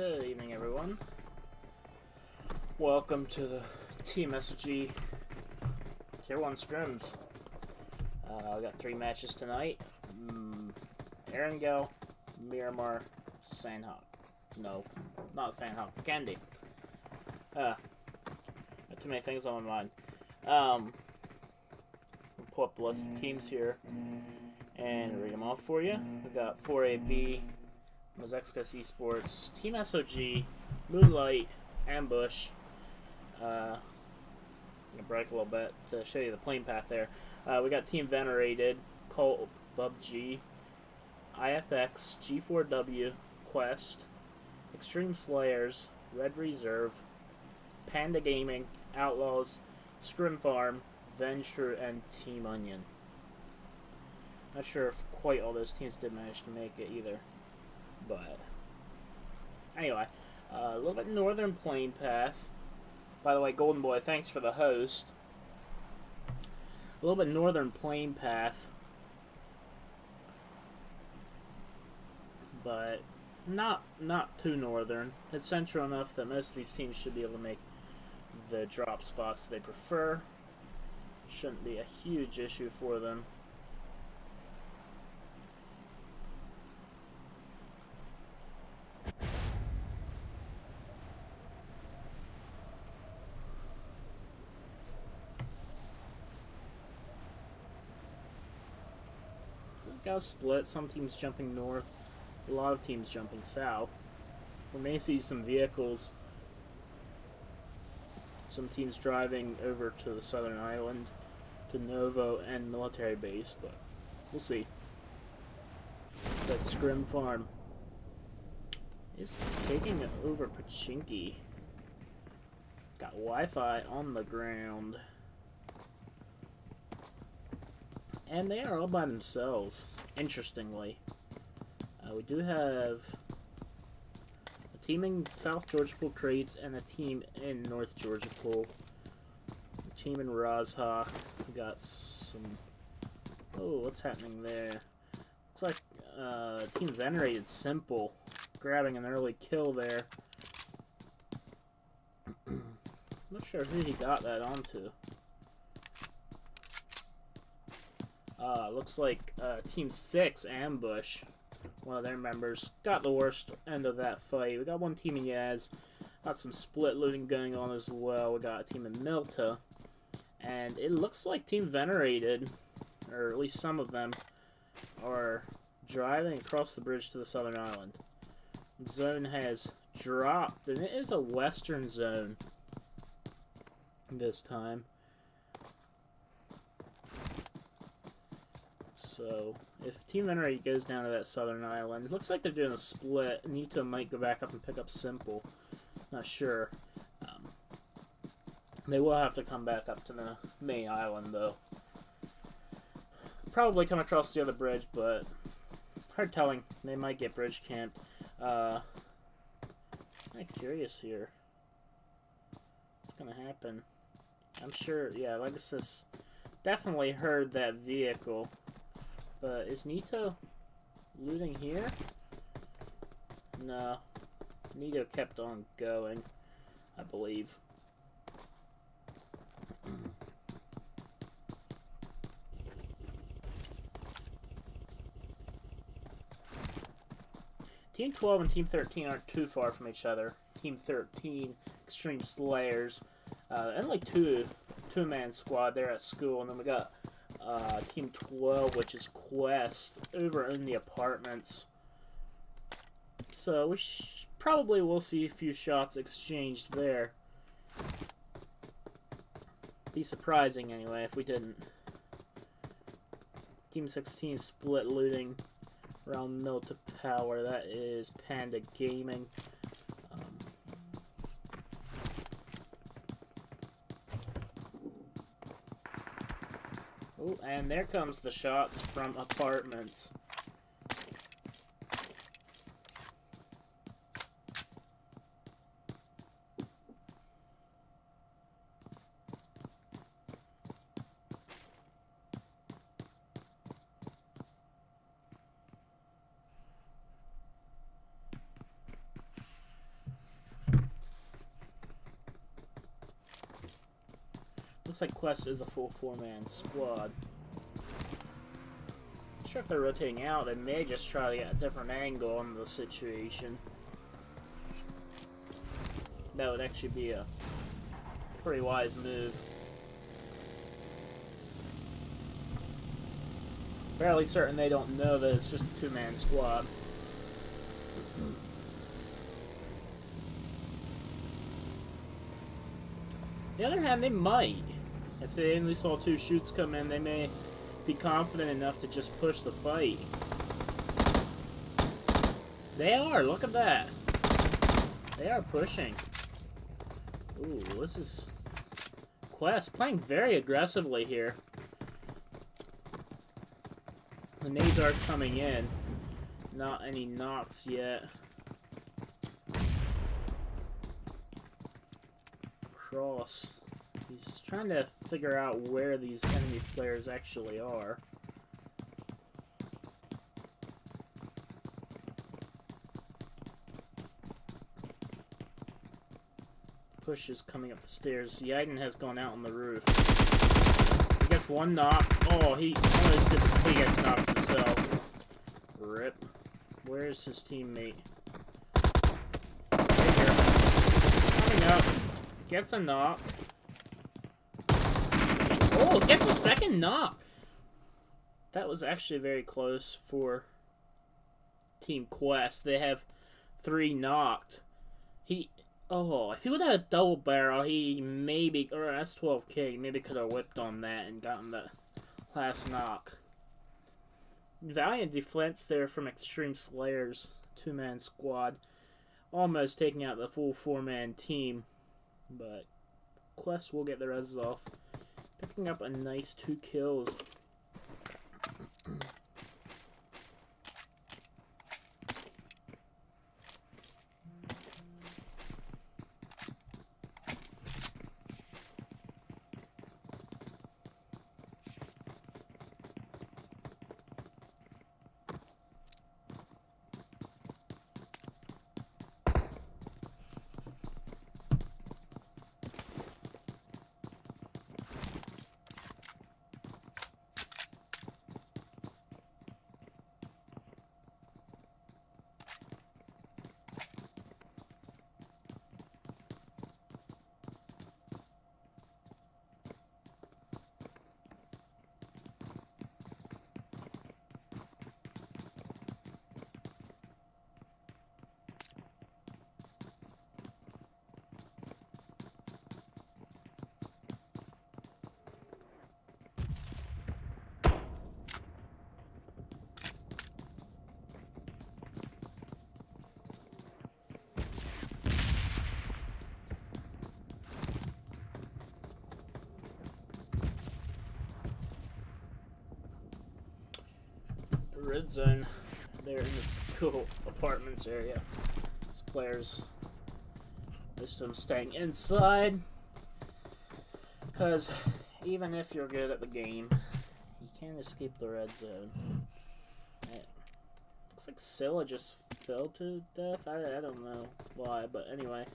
Good evening, everyone. Welcome to the Team SOG T1 Scrims. I got 3 matches tonight. Erangel, Miramar, Sandhawk. No, not Sandhawk. Candy. Got too many things on my mind. I'll pull up the list of teams here and read them off for you. We got 4AB, Mazexkas Esports, Team SOG, Moonlight, Ambush. I'm gonna break a little bit to show you the playing path there. We got Team Venerated, Colt, PUBG, IFX, G4W, Quest, Extreme Slayers, Red Reserve, Panda Gaming, Outlaws, Scrim Farm, Venture, and Team Onion. Not sure if quite all those teams did manage to make it either. But anyway, a little bit northern playing path. By the way, Golden Boy, thanks for the host. A little bit northern playing path, but not too northern. It's central enough that most of these teams should be able to make the drop spots they prefer. Shouldn't be a huge issue for them. Got a split. Some teams jumping north, a lot of teams jumping south. We may see some vehicles, some teams driving over to the southern island, to Novo and military base, but we'll see. It's like Scrim Farm is taking over Pachinki. Got Wi-Fi on the ground. And they are all by themselves, interestingly. We do have a team in South Georgia Pool Crates and a team in North Georgia Pool. A team in Rozhawk. We got some... Oh, what's happening there? Looks like Team Venerated Simple grabbing an early kill there. Not sure who he got that onto. Looks like Team 6, Ambush, one of their members, got the worst end of that fight. We got one team in Yaz, got some split looting going on as well. We got a team in Milta, and it looks like Team Venerated, or at least some of them, are driving across the bridge to the southern island. The zone has dropped, and it is a western zone this time. So, if Team Venerated goes down to that southern island, it looks like they're doing a split. Nito might go back up and pick up Simple. Not sure. They will have to come back up to the main island, though. Probably come across the other bridge, but hard telling. They might get bridge camped. I'm curious here. What's going to happen? I'm sure, yeah, like I said, definitely heard that vehicle. But is Nito looting here? No. Nito kept on going, I believe. Team 12 and Team 13 aren't too far from each other. Team 13, Extreme Slayers, and like two-man squad there at school, and then we got Team 12, which is Quest, over in the apartments. So we probably will see a few shots exchanged there. Be surprising anyway if we didn't. Team 16 split looting around Milta Power. That is Panda Gaming. Oh, and there comes the shots from apartments. Looks like Quest is a full 4-man squad. Not sure if they're rotating out. They may just try to get a different angle on the situation. That would actually be a pretty wise move. Fairly certain they don't know that it's just a 2-man squad. On the other hand, they might. If they only saw 2 shoots come in, they may be confident enough to just push the fight. They are, look at that. They are pushing. Ooh, this is Quest playing very aggressively here. The nades are coming in. Not any knocks yet. Cross. He's trying to figure out where these enemy players actually are. Push is coming up the stairs. Yaden has gone out on the roof. He gets 1 knock. Oh, he gets knocked himself. Rip. Where's his teammate? Right here. Coming up. Gets a knock. Oh, gets a 2nd knock. That was actually very close for Team Quest. They have 3 knocked. Oh, if he would have had a double barrel, he maybe, or that's 12k, maybe could have whipped on that and gotten the last knock. Valiant defense there from Extreme Slayers, 2-man squad. Almost taking out the full 4-man team, but Quest will get the res off. Picking up a nice 2 kills. Red zone there in this cool apartments area. These players, most of them staying inside, because even if you're good at the game, you can't escape the red zone. It looks like Scylla just fell to death. I don't know why, but anyway.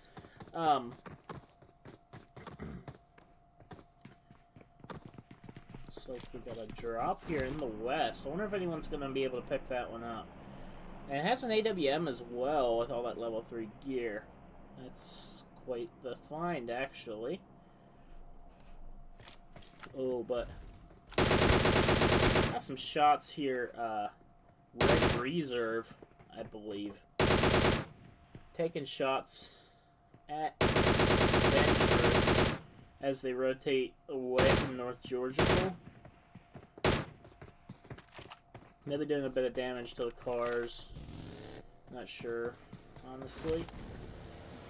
So we got a drop here in the west. I wonder if anyone's going to be able to pick that one up. And it has an AWM as well with all that level 3 gear. That's quite the find, actually. Oh, but got some shots here. Red Reserve, I believe. Taking shots at Venture as they rotate away from North Georgia. Maybe doing a bit of damage to the cars. Not sure, honestly.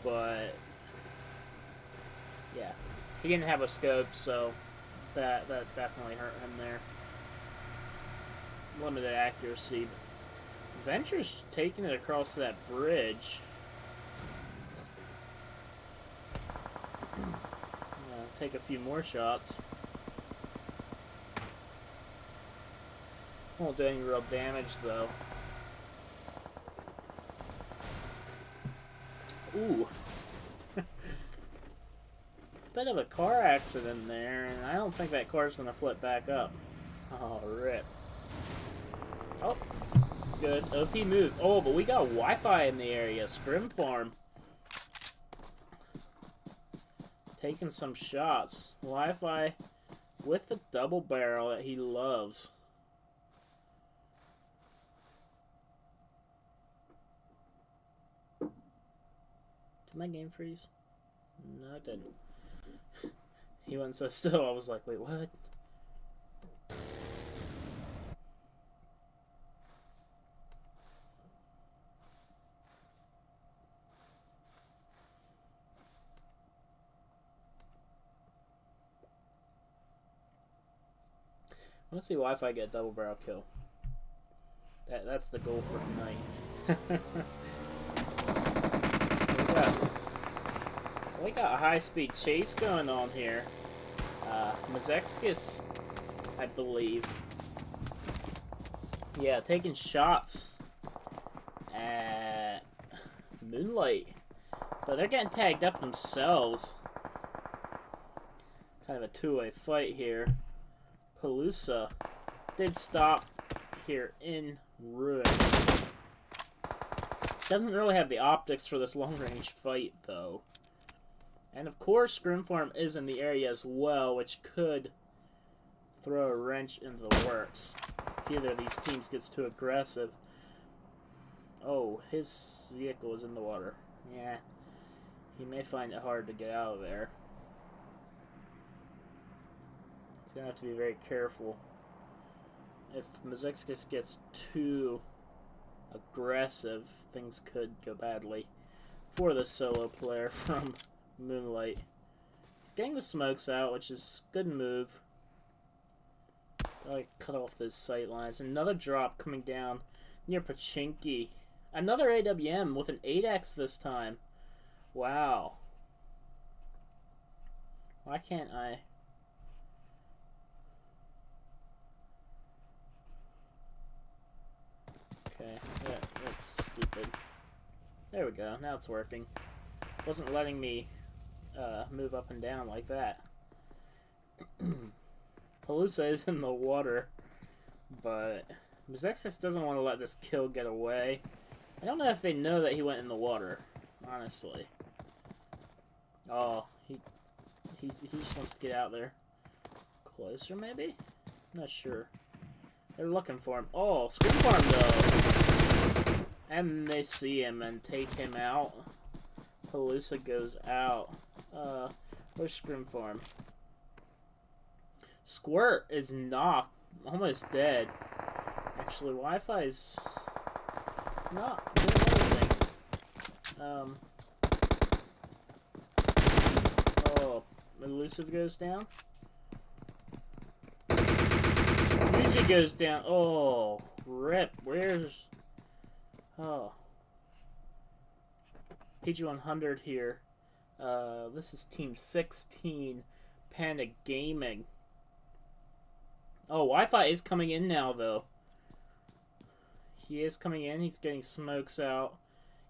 But yeah, he didn't have a scope, so that definitely hurt him there. Limited accuracy. Venture's taking it across that bridge. Take a few more shots. Won't do any real damage though. Ooh. bit of a car accident there, and I don't think that car's gonna flip back up. Oh, rip. Oh, good. OP move. Oh, but we got Wi-Fi in the area. Scrim farm. Taking some shots. Wi-Fi with the double barrel that he loves. Did my game freeze? No, it didn't. He went so still, I was like, wait, what? Let's see Wi-Fi get a double barrel kill. That's the goal for tonight. We got a high-speed chase going on here. Mazexkis, I believe. Yeah, taking shots at Moonlight. But they're getting tagged up themselves. Kind of a two-way fight here. Palooza did stop here in ruins. Doesn't really have the optics for this long-range fight, though. And of course, Scrim Farm is in the area as well, which could throw a wrench into the works if either of these teams gets too aggressive. Oh, his vehicle is in the water. Yeah, he may find it hard to get out of there. He's gonna have to be very careful. If Mazexkis gets too aggressive, things could go badly for the solo player from Moonlight. He's getting the smokes out, which is a good move. I cut off those sight lines. Another drop coming down near Pachinki. Another AWM with an 8x this time. Wow. Why can't I? Okay, that's stupid. There we go, now it's working. Wasn't letting me move up and down like that. Palooza is in the water, but Mazexis doesn't want to let this kill get away. I don't know if they know that he went in the water, honestly. Oh, he just wants to get out there. Closer, maybe? Not sure. They're looking for him. Oh, Scrim Farm, though. And they see him and take him out. Palooza goes out. Where's Scrim Farm? Squirt is knocked. Almost dead. Actually, Wi-Fi's not doing anything. Oh, Elusive goes down. Yuji goes down. Oh, rip. Where's... Oh. PG100 here. This is Team 16, Panda Gaming. Oh, Wi-Fi is coming in now, though. He is coming in. He's getting smokes out.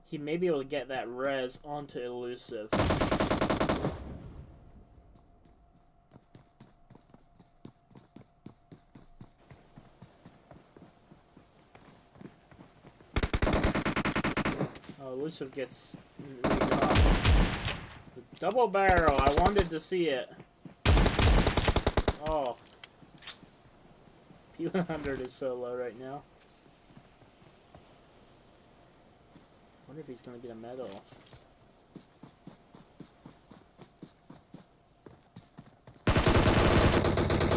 He may be able to get that res onto Elusive. Oh, Elusive gets... Double barrel. I wanted to see it. Oh. P100 is so low right now. Wonder if he's gonna get a med off.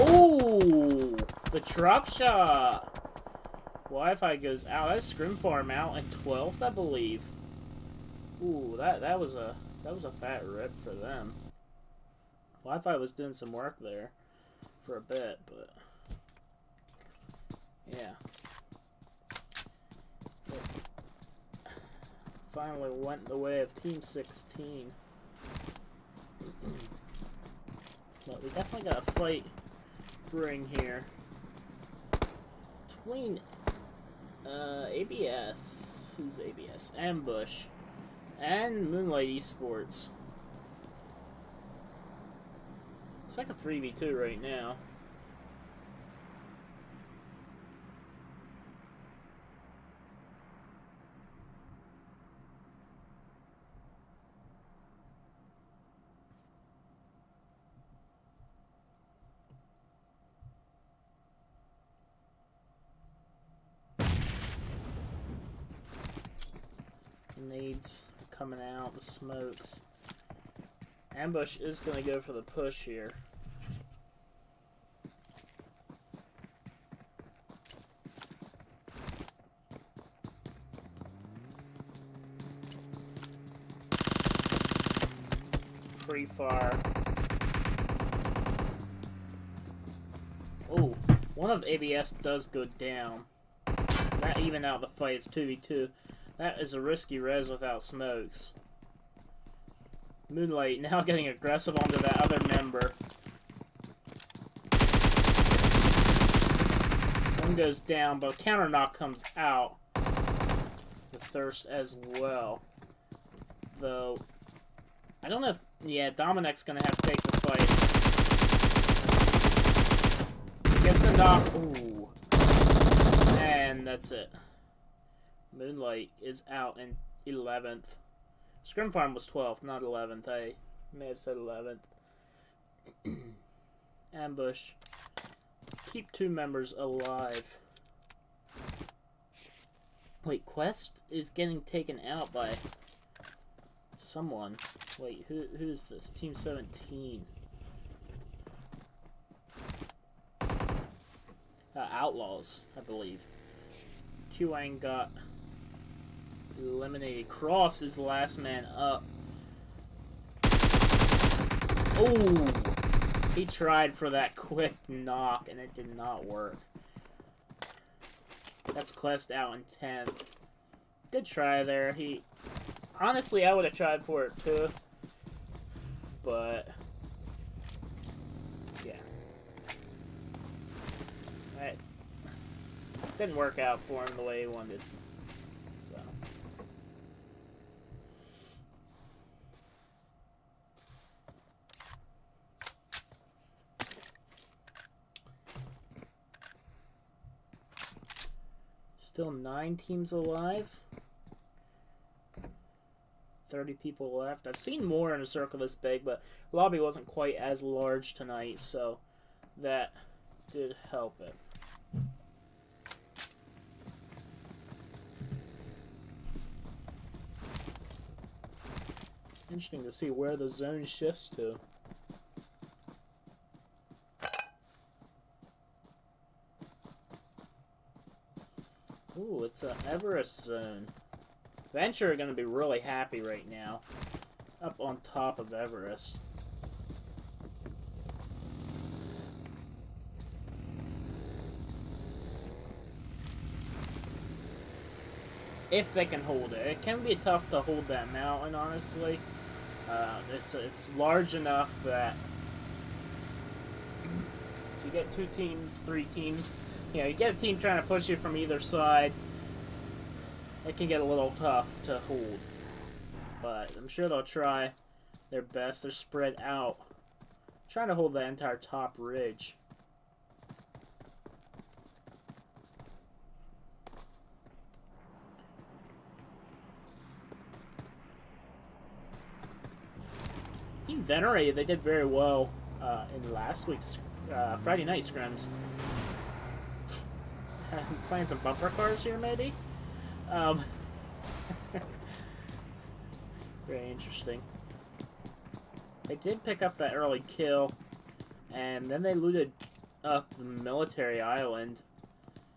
Ooh! The drop shot! Wi-Fi goes out. That's Scrim Farm out in 12th, I believe. Ooh, that was a fat rip for them. Wi-Fi was doing some work there for a bit, but yeah. It finally went the way of Team 16. But we definitely got a fight brewing here between ABS, who's ABS? Ambush and Moonlight Esports. like a 3v2 right now. Nades coming out, the smokes. Ambush is going to go for the push here. Pre-fire. Oh, one of ABS does go down. That even out the fight. It's 2v2. That is a risky res without smokes. Moonlight now getting aggressive onto that other member. One goes down, but counter knock comes out. The Thirst as well. Though, I don't know if... Yeah, Dominic's gonna have to take the fight. Gets the knock. Ooh. And that's it. Moonlight is out in 11th. Scrim Farm was 12th, not 11th. I may have said 11th. Ambush. Keep 2 members alive. Wait, Quest is getting taken out by someone. Wait, who's this? Team 17. Outlaws, I believe. Qang got eliminated. Cross is the last man up. Oh! He tried for that quick knock and it did not work. That's Quest out in 10th. Good try there. Honestly, I would have tried for it too. But yeah. It didn't work out for him the way he wanted. So still 9 teams alive. 30 people left. I've seen more in a circle this big, but lobby wasn't quite as large tonight, so that did help it. Interesting to see where the zone shifts to. Ooh, it's an Everest zone. Venture are going to be really happy right now. Up on top of Everest. If they can hold it. It can be tough to hold that mountain, honestly. It's large enough that if you get 2 teams, 3 teams, you know, you get a team trying to push you from either side, it can get a little tough to hold. But I'm sure they'll try their best. They're spread out, trying to hold the entire top ridge. Team Venerated, they did very well in last week's Friday night scrims. Playing some bumper cars here, maybe? Very interesting. They did pick up that early kill, and then they looted up the military island,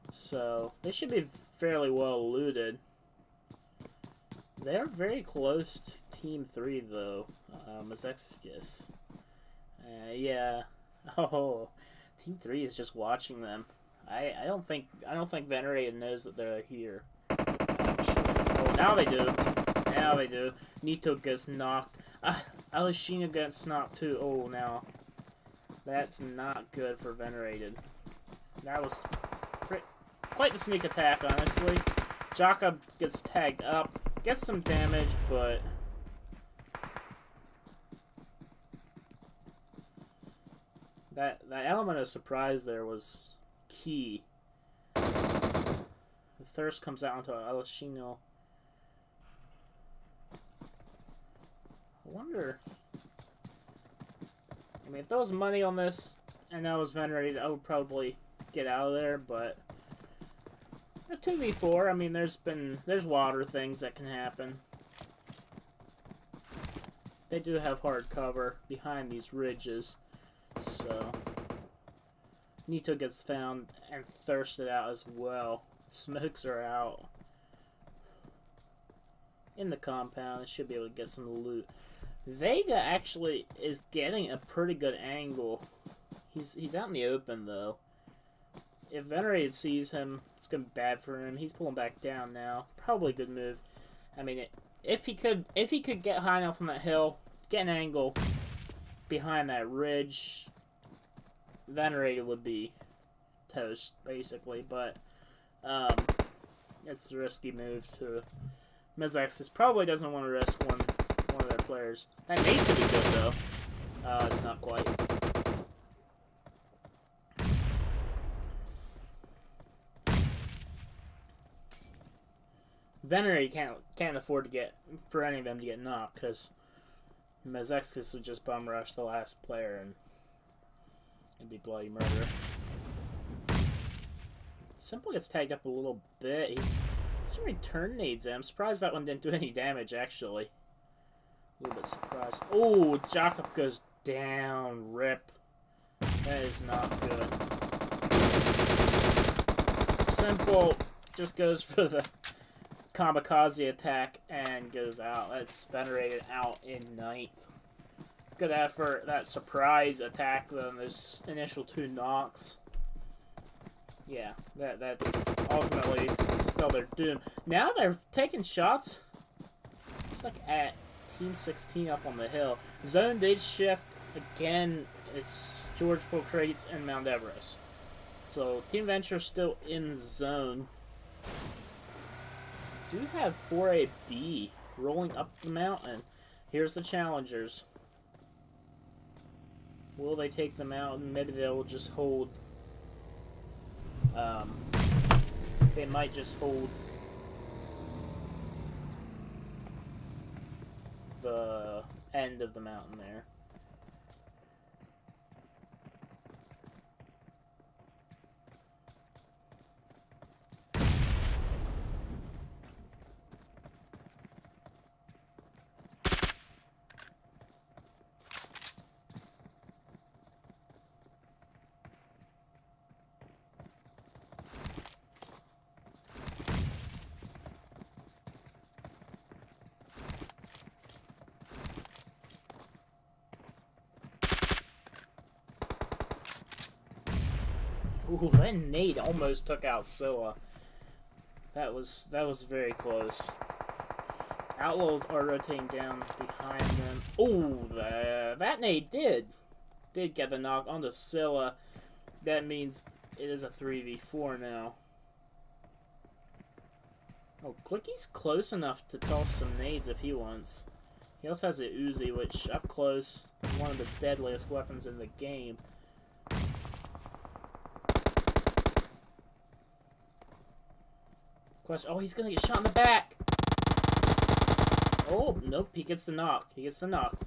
so they should be fairly well looted. They're very close to Team 3, though. Mazexkis. Yeah. Oh, Team 3 is just watching them. I don't think Venerated knows that they're here. Oh, now they do. Now they do. Nito gets knocked. Alishina gets knocked too. Oh, now that's not good for Venerated. That was quite the sneak attack, honestly. Jaka gets tagged up, gets some damage, but that element of surprise there was key. The thirst comes out onto Alessino. I wonder. I mean, if there was money on this and I was venerated, I would probably get out of there, but a 2v4, I mean, there's water things that can happen. They do have hard cover behind these ridges, so Nito gets found and thirsted out as well. Smokes are out in the compound. They should be able to get some loot. Vega actually is getting a pretty good angle. He's out in the open though. If Venerated sees him, it's gonna be bad for him. He's pulling back down now. Probably a good move. I mean, if he could get high enough on that hill, get an angle behind that ridge, Venerated would be toast basically. But it's a risky move to. Mezexis probably doesn't want to risk one of their players. That nade could be good though. It's not quite. Venerated can't afford to get for any of them to get knocked because Mezexis would just bum rush the last player and it'd be bloody murder. Simple gets tagged up a little bit. He's some return nades. I'm surprised that one didn't do any damage actually. A little bit surprised. Oh, Jakob goes down. Rip. That is not good. Simple just goes for the kamikaze attack and goes out. That's Venerated out in 9th. Good effort. That surprise attack though, those initial 2 knocks. Yeah, that ultimately spelled their doom. Now they're taking shots. Looks like at Team 16 up on the hill. Zone did shift again. It's George Pocrates and Mount Everest. So Team Venture still in zone. Do have 4AB rolling up the mountain. Here's the challengers. Will they take the mountain? Maybe they'll just hold. They might just hold the end of the mountain there. Ooh, that nade almost took out Scylla. That was very close. Outlaws are rotating down behind them. Ooh, that nade did get the knock onto Scylla. That means it is a 3v4 now. Oh, Clicky's close enough to toss some nades if he wants. He also has a Uzi, which up close, one of the deadliest weapons in the game. Oh, he's gonna get shot in the back. Oh, nope, he gets the knock. He gets the knock.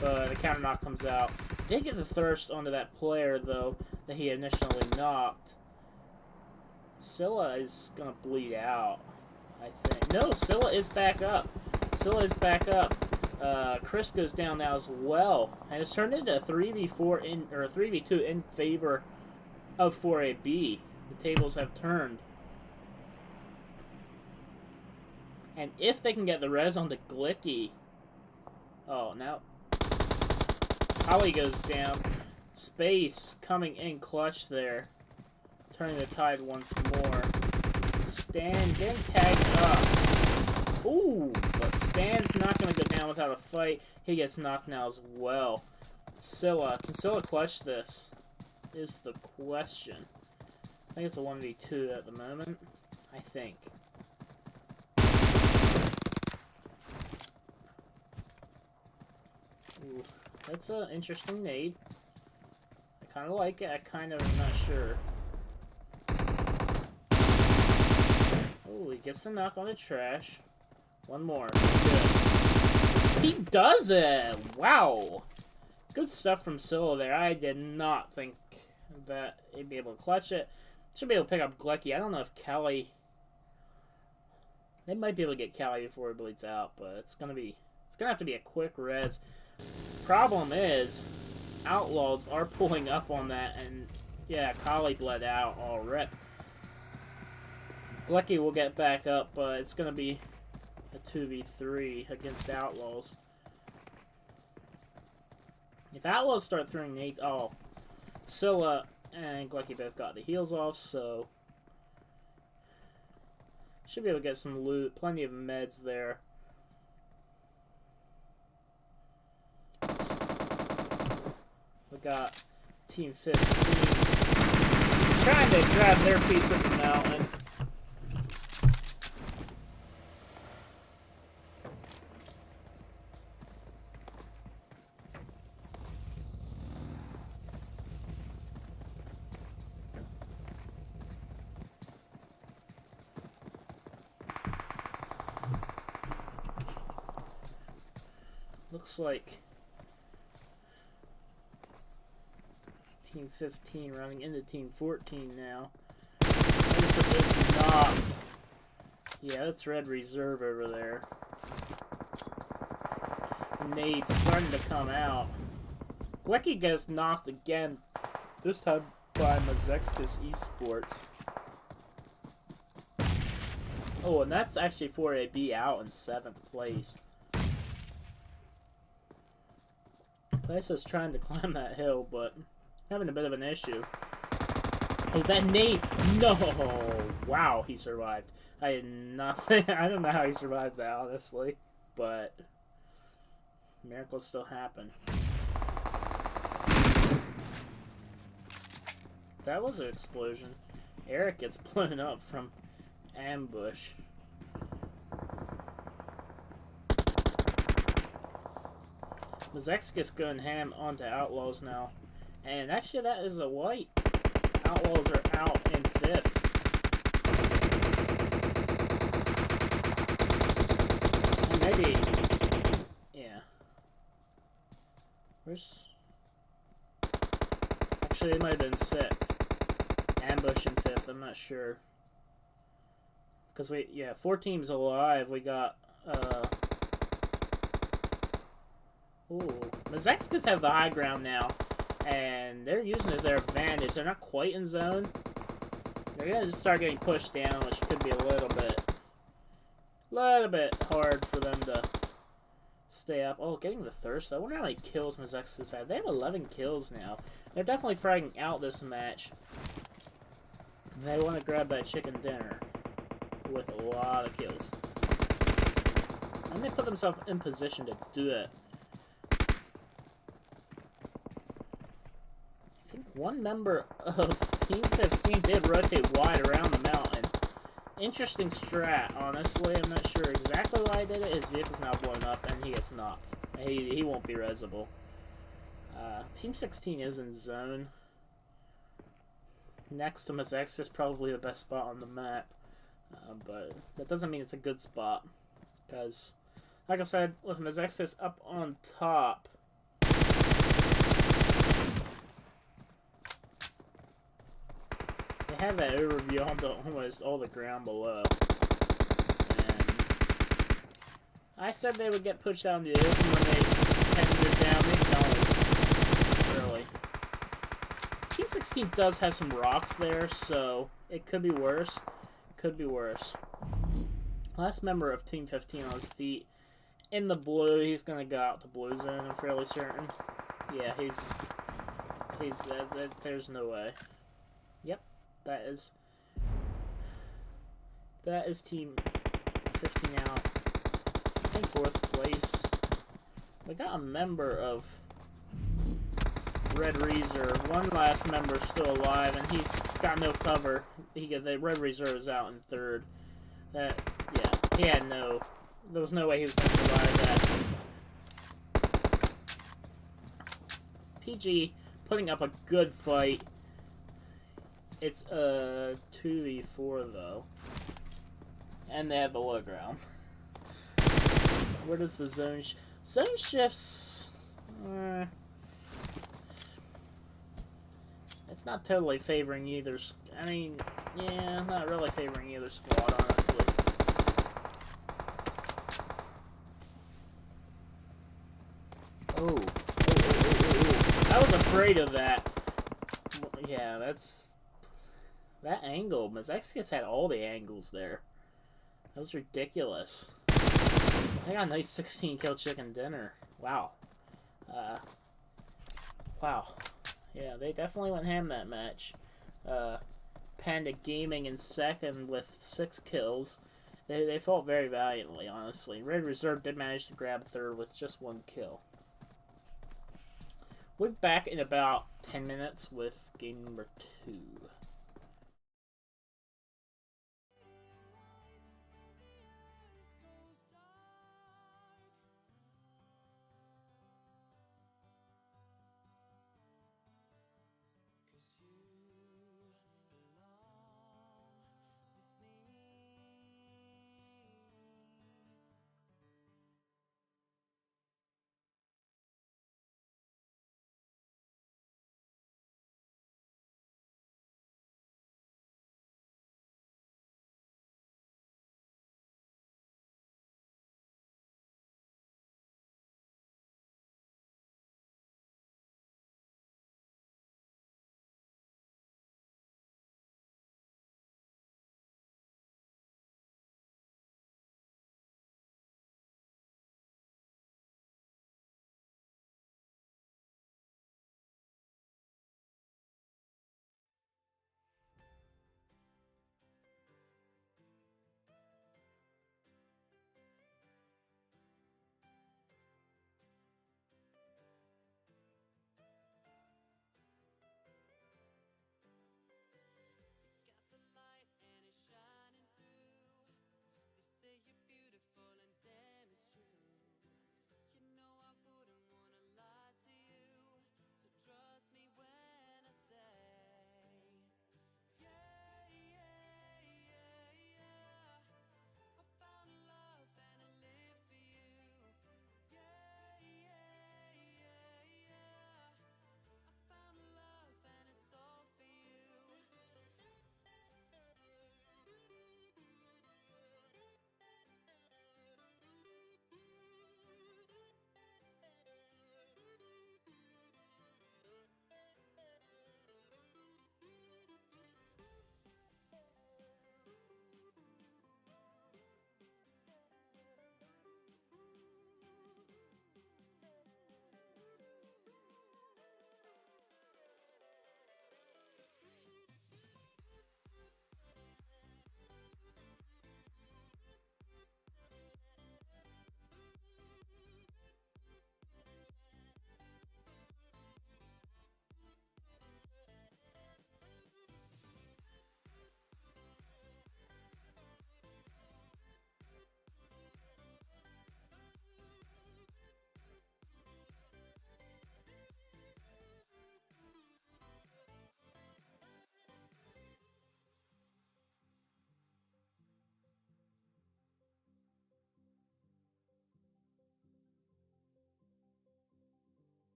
But the counter knock comes out. Did get the thirst onto that player, though, that he initially knocked. Scylla is gonna bleed out, I think. No, Scylla is back up. Scylla is back up. Chris goes down now as well. And it's turned into a 3v4 or a 3v2 in favor of 4AB. The tables have turned. And if they can get the res onto Glicky... Oh, now... Holly goes down. Space coming in clutch there. Turning the tide once more. Stan getting tagged up. Ooh, but Stan's not going to go down without a fight. He gets knocked now as well. Scylla. Can Scylla clutch this? Is the question. I think it's a 1v2 at the moment. I think. Ooh. That's an interesting nade. I kind of like it. I kind of am not sure. Oh, he gets the knock on the trash. One more. Good. He does it! Wow! Good stuff from Scylla there. I did not think that he'd be able to clutch it. Should be able to pick up Glecky. I don't know if Kelly... They might be able to get Kelly before he bleeds out, but it's gonna have to be a quick res. Problem is, Outlaws are pulling up on that, and yeah, Kali bled out. All rip. Glecky will get back up, but it's gonna be a 2v3 against Outlaws. If Outlaws start throwing nades, oh, Scylla and Glecky both got the heals off, so should be able to get some loot. Plenty of meds there. We got Team 15 trying to grab their piece of the mountain. Looks like Team 15 running into Team 14 now. This is not. Yeah, that's Red Reserve over there. The nade's starting to come out. Glecky gets knocked again, this time by Mazexkus Esports. Oh, and that's actually for a B out in 7th place. Place is trying to climb that hill, but having a bit of an issue. Oh, that nade! No! Wow, he survived. I did nothing. I don't know how he survived that, honestly. But miracles still happen. That was an explosion. Eric gets blown up from ambush. Mazexkus going ham onto Outlaws now. And actually that is a white. Outlaws are out in 5th. And maybe... Yeah. Where's... Actually it might have been 6th. Ambush in 5th, I'm not sure. Because we... Yeah, 4 teams alive. We got... Ooh, Mazexkus have the high ground now, and they're using it to their advantage. They're not quite in zone. They're gonna just start getting pushed down, which could be a little bit hard for them to stay up. Oh, getting the thirst. I wonder how many kills Mazexkus have. They have 11 kills now. They're definitely fragging out this match. They want to grab that chicken dinner with a lot of kills, and they put themselves in position to do it. One member of Team 15 did rotate wide around the mountain. Interesting strat, honestly. I'm not sure exactly why I did it. His vehicle's now blown up, and he gets knocked. He won't be resable. Team 16 is in zone. Next to Mazexkus is probably the best spot on the map. But that doesn't mean it's a good spot. Because, like I said, with Mazexkus up on top... Have that overview on almost all the ground below. And I said they would get pushed down the open when they headed it down. They don't, really. Team 16 does have some rocks there, so it could be worse. Could be worse. Last member of Team 15 on his feet. In the blue, he's going to go out to blue zone, I'm fairly certain. Yeah, there's no way. Yep. That is Team 15 out. I think 4th place. We got a member of Red Reserve. One last member still alive, and he's got no cover. The Red Reserve is out in 3rd. Yeah, he had no. There was no way he was going to survive that. PG putting up a good fight. It's a 2v4 though. And they have the low ground. Where does the zone zone shifts? It's not totally favoring either. I mean, yeah, not really favoring either squad, honestly. Oh. I was afraid of that. Yeah, that's... That angle. Mazexius had all the angles there. That was ridiculous. I got a nice 16 kill chicken dinner. Wow. Wow. Yeah, they definitely went ham that match. Panda Gaming in second with 6 kills. They fought very valiantly, honestly. Red Reserve did manage to grab third with just 1 kill. We're back in about 10 minutes with game number 2.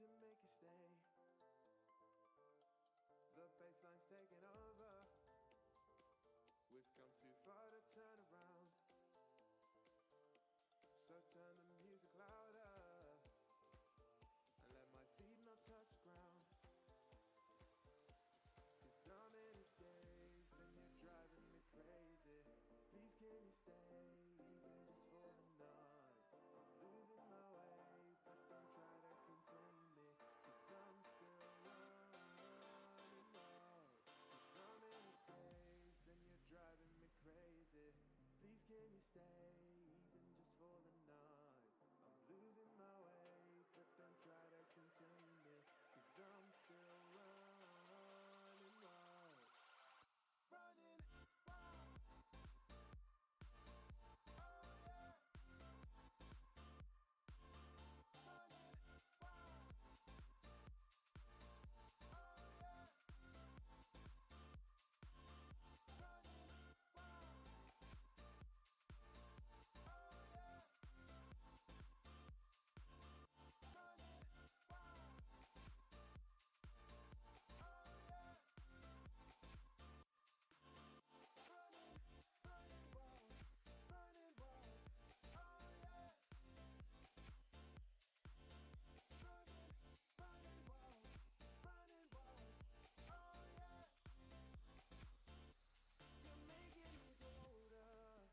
to make you stay. The bassline's taking over. We've come too far to turn around. So turn the music louder and let my feet not touch the ground. 'Cause I'm in a daze and you're driving me crazy. Please can you stay even just for the night? I'm losing my way, but don't try to contain me, 'cause I'm still running wild. 'Cause I'm in a daze and you're driving me crazy. Please can you stay even just for the night? I'm losing my way, but don't try to contain me, 'cause I'm still running wild. Running wild. Oh yeah. Running wild. Oh yeah. Running wild. Oh yeah. Running wild. Oh yeah. Running wild. Running wild. Oh yeah. Running wild. Running wild. Oh yeah. You're making me colder.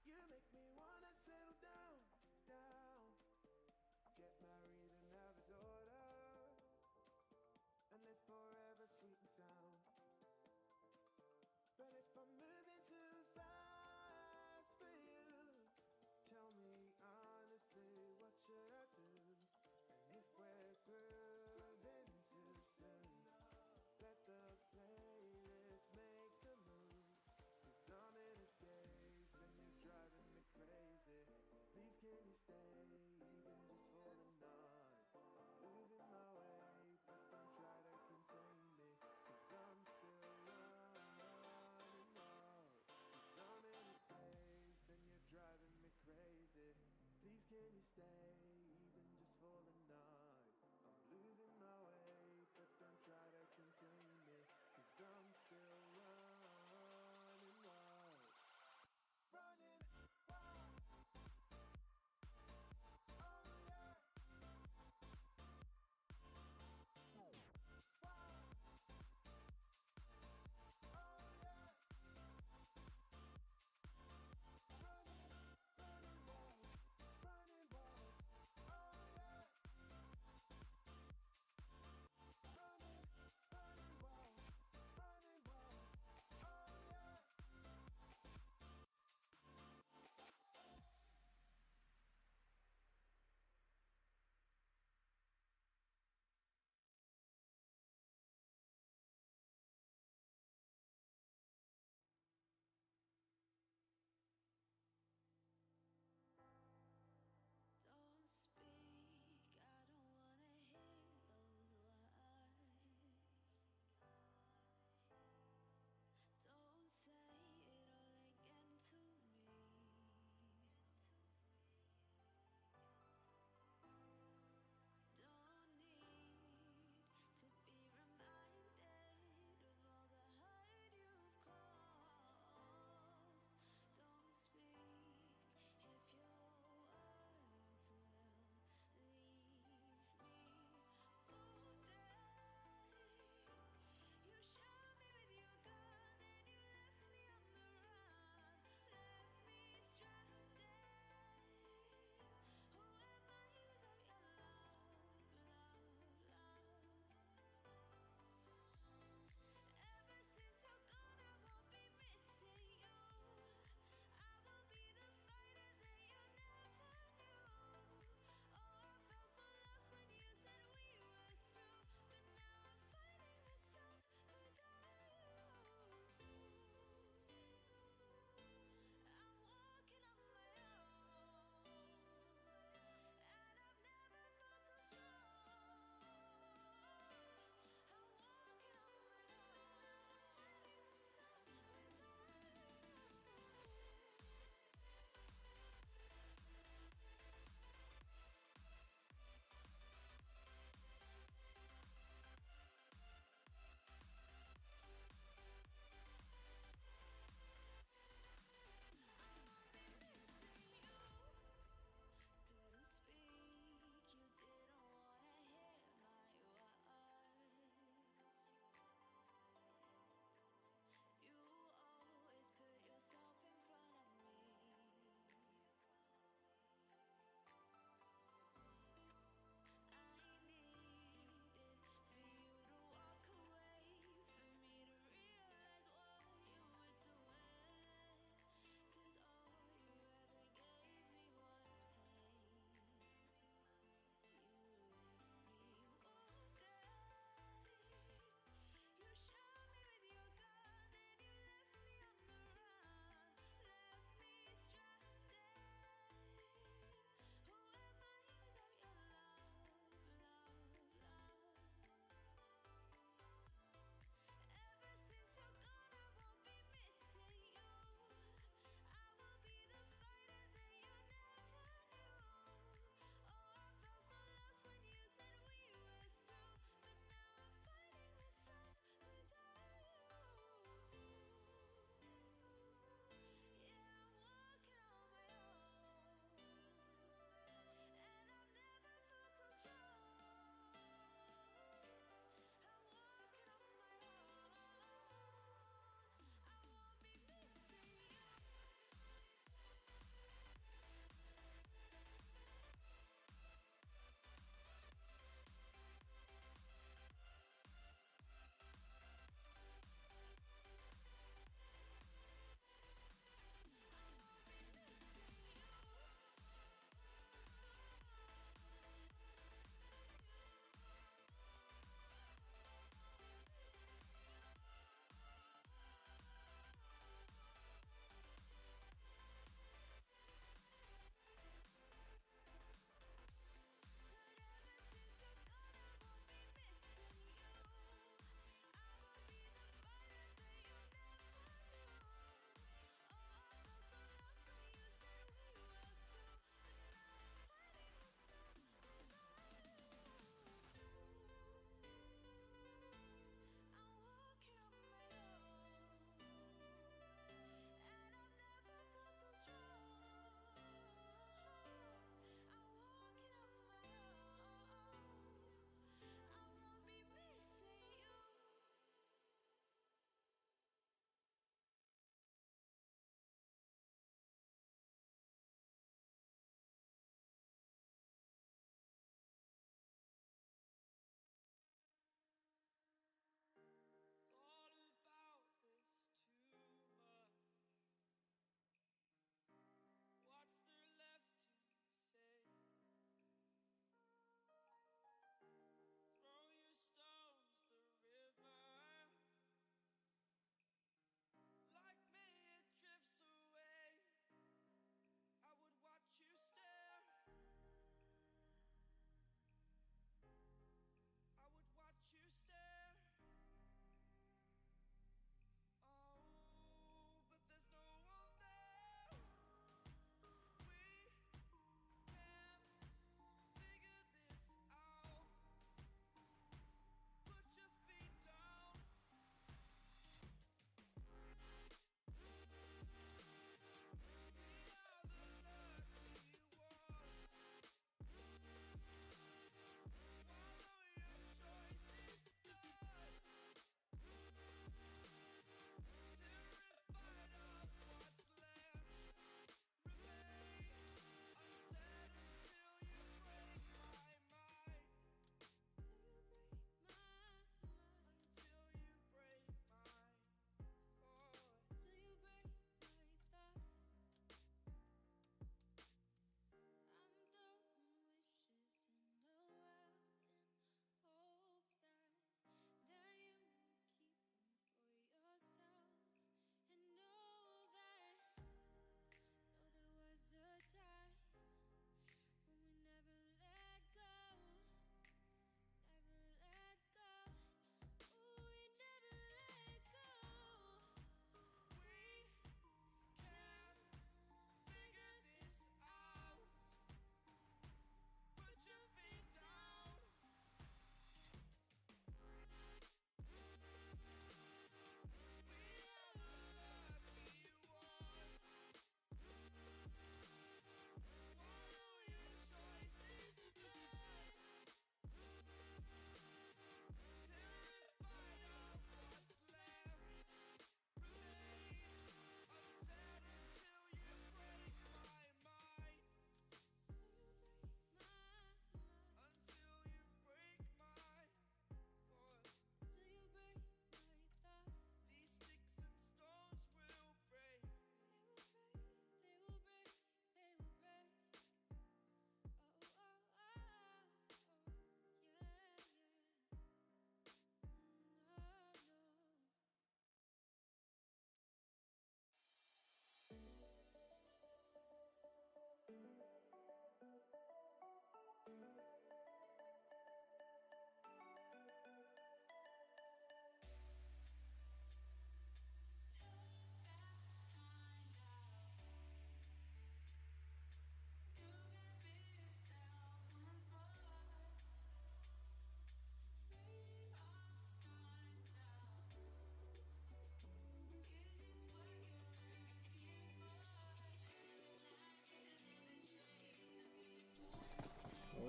You make me wanna settle down, down. Get married and have a daughter, and live forever sweet and sound. But if I'm moving too fast for you, tell me honestly, what should I do? And if we're grooving too soon, let the playlist make the move. 'Cause I'm in a daze and you're driving me crazy. Please can you stay even just for the night? I'm losing my way, but don't try to contain me, 'cause I'm still running wild. 'Cause I'm in a daze and you're driving me crazy. Please can you stay even just for the night? I'm losing my way, but don't try to contain me, 'cause I'm still running wild. Running wild. Oh yeah. Wild. Oh yeah. Running wild. Running wild.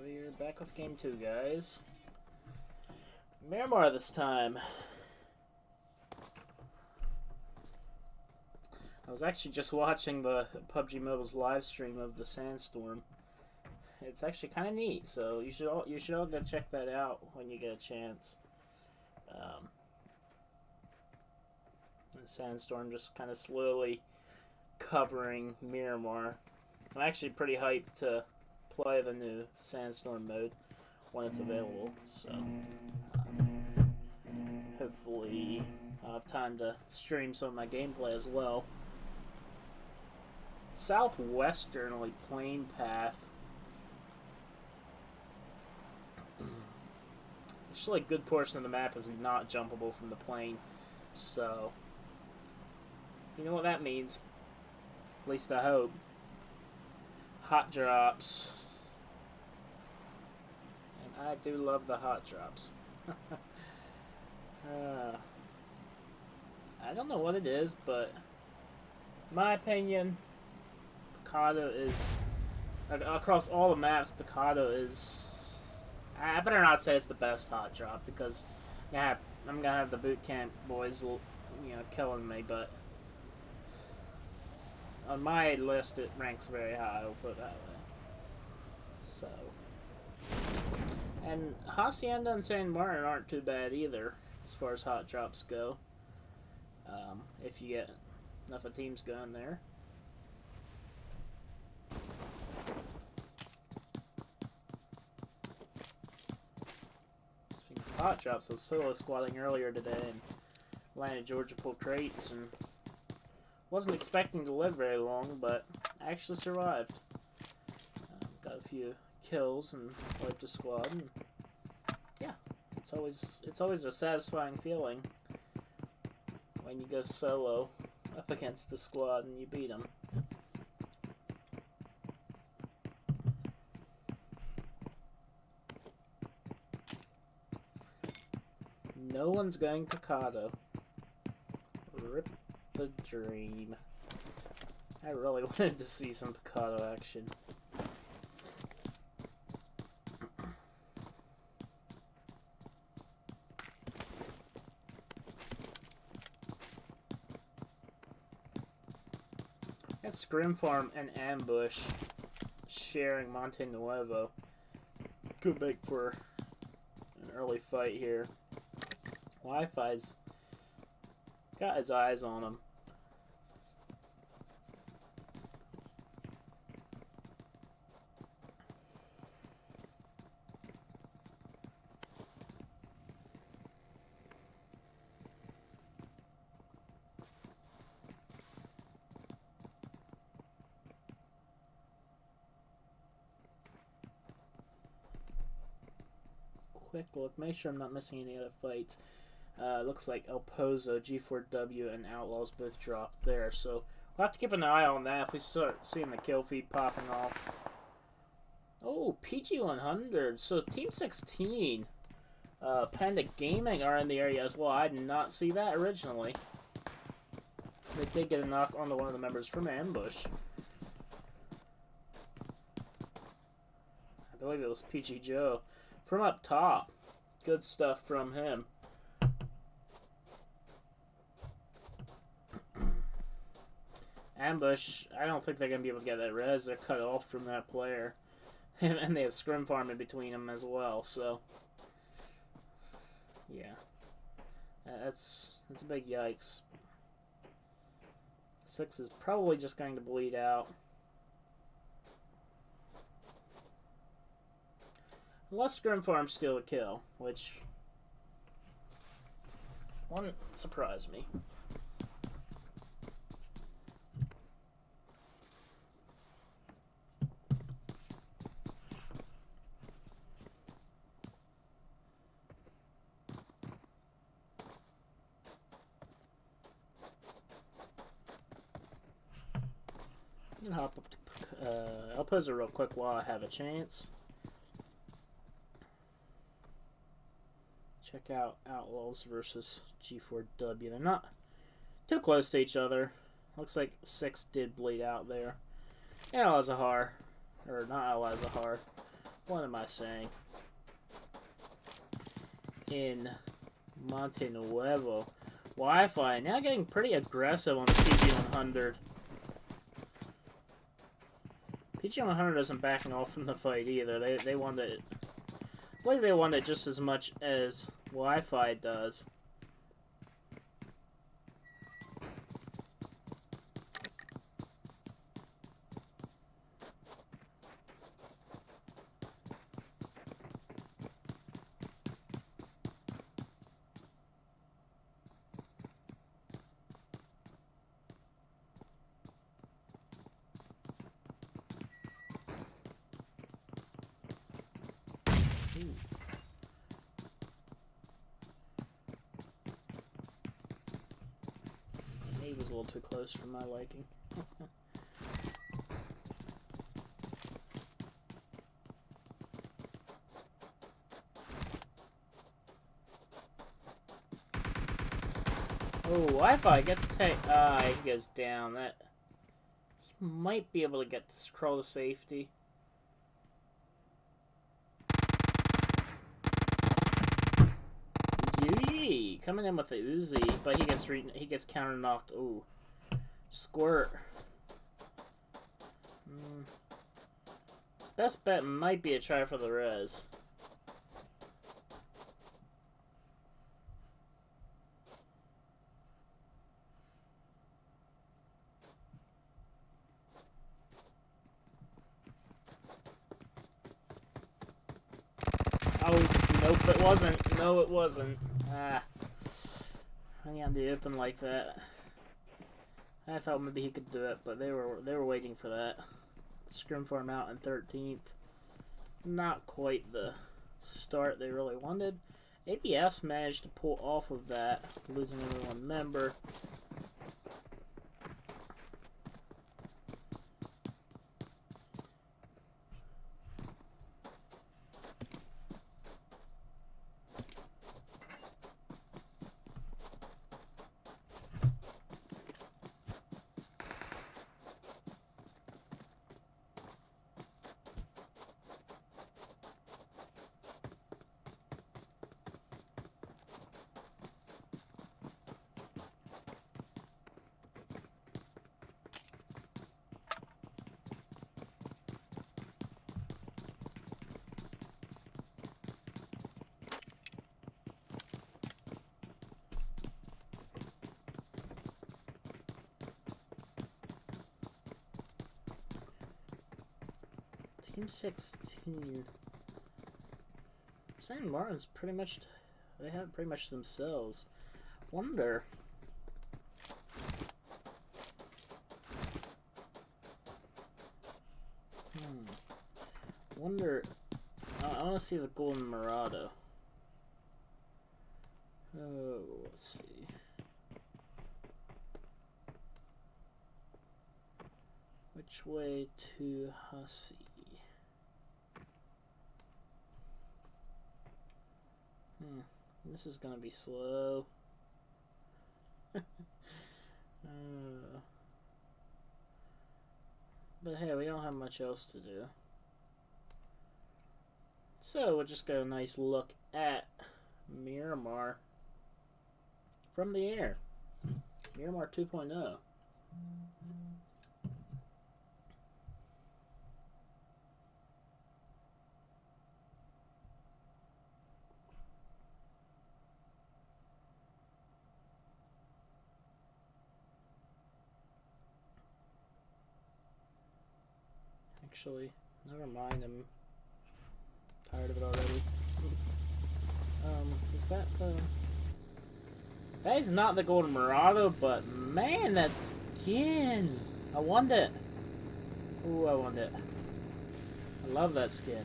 We're back with game 2, guys. Miramar this time. I was actually just watching the PUBG Mobile's live stream of the sandstorm. It's actually kind of neat, so you should all go check that out when you get a chance. The sandstorm just kind of slowly covering Miramar. I'm actually pretty hyped to play the new sandstorm mode when it's available, so hopefully I'll have time to stream some of my gameplay as well. Southwesterly plain path. Actually, a good portion of the map is not jumpable from the plane, so you know what that means. At least I hope. Hot drops. And I do love the hot drops. I don't know what it is, but in my opinion, Picado is, across all the maps, Picado is, I better not say it's the best hot drop, because I'm gonna have the boot camp boys, killing me, but on my list it ranks very high, I'll put it that way. So, and Hacienda and San Martin aren't too bad either, as far as hot drops go, if you get enough of teams going there. Speaking of hot drops, I was solo squatting earlier today and landed Georgia pull crates, and wasn't expecting to live very long, but I actually survived. Got a few kills and wiped a squad, and yeah, it's always a satisfying feeling when you go solo up against the squad and you beat them. No one's going Picado. Rip the dream. I really wanted to see some Picado action. That Scrim Farm and Ambush sharing Monte Nuevo could make for an early fight here. Wi-Fi's got his eyes on him. Quick look, make sure I'm not missing any other fights. Looks like El Pozo, G4W, and Outlaws both dropped there, so we'll have to keep an eye on that if we start seeing the kill feed popping off. Oh, PG100, so Team 16, Panda Gaming are in the area as well. I did not see that originally. They did get a knock onto one of the members from Ambush. I believe it was PG Joe. From up top, good stuff from him. Ambush, I don't think they're going to be able to get that res. They're cut off from that player. And they have Scrim Farm in between them as well, so yeah. That's a big yikes. 6 is probably just going to bleed out. Unless Scrim Farm steal a kill, which wouldn't surprise me. I'm gonna hop up to El Pozo real quick while I have a chance. Check out Outlaws versus G4W. They're not too close to each other. Looks like 6 did bleed out there. And Al-Azhar, or not Al-Azhar, What am I saying? In Monte Nuevo. Wi-Fi now getting pretty aggressive on the PG-100. PG-100 isn't backing off from the fight either. They want it. I believe they want it just as much as Wi-Fi does. He was a little too close for my liking. Oh, Wi-Fi gets he goes down. That he might be able to get this crawl to safety. Yee, coming in with the Uzi, but he gets counter knocked. Ooh, squirt. His best bet might be a try for the res. Oh, nope, it wasn't. No, it wasn't. Ah. Hanging out in the open like that. I thought maybe he could do it, but they were waiting for that. Scrim farm out in 13th. Not quite the start they really wanted. ABS managed to pull off of that, losing only one member. Team 16. San Martin's pretty much, they have it pretty much themselves. Wonder. Wonder. I want to see the Golden Murado. Oh, let's see. Which way to Hussey? This is gonna be slow. But hey, we don't have much else to do. So we'll just get a nice look at Miramar from the air. Miramar 2.0. Actually, never mind, I'm tired of it already. Is that the... That is not the Golden Murado, but man, that skin! I want it! Ooh, I want it. I love that skin.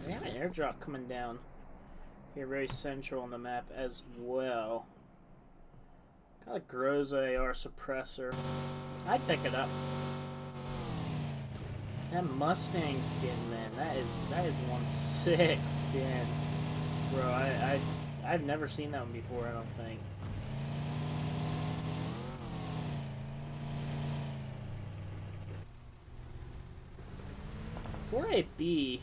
They have an airdrop coming down here very central on the map as well. Got a Groza AR suppressor. I'd pick it up. That Mustang skin, man, that is one sick skin. Bro, I've never seen that one before, I don't think. 4AB, they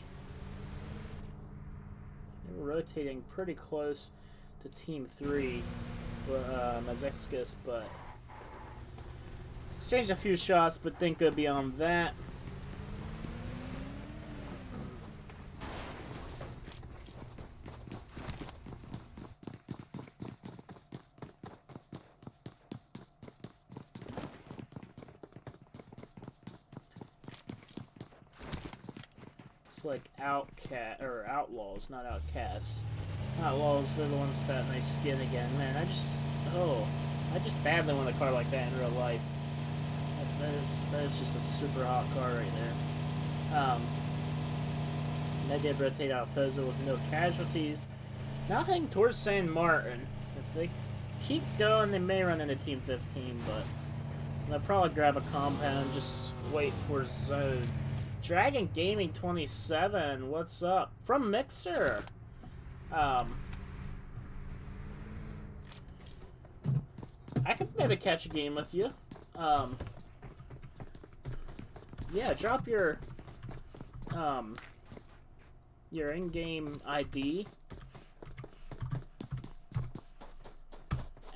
were rotating pretty close to Team 3, Mazexkus, but exchanged a few shots, but didn't go beyond that. It's like outlaws, not outcasts. Outlaws, they're the ones with that nice skin again. Man, I just badly want a car like that in real life. That is just a super hot car right there. They did rotate out Pozo with no casualties. Now heading towards San Martin. If they keep going, they may run into Team 15, but they'll probably grab a compound and just wait for zone. Dragon Gaming 27, what's up? From Mixer. I could maybe catch a game with you. Yeah, drop your in-game ID,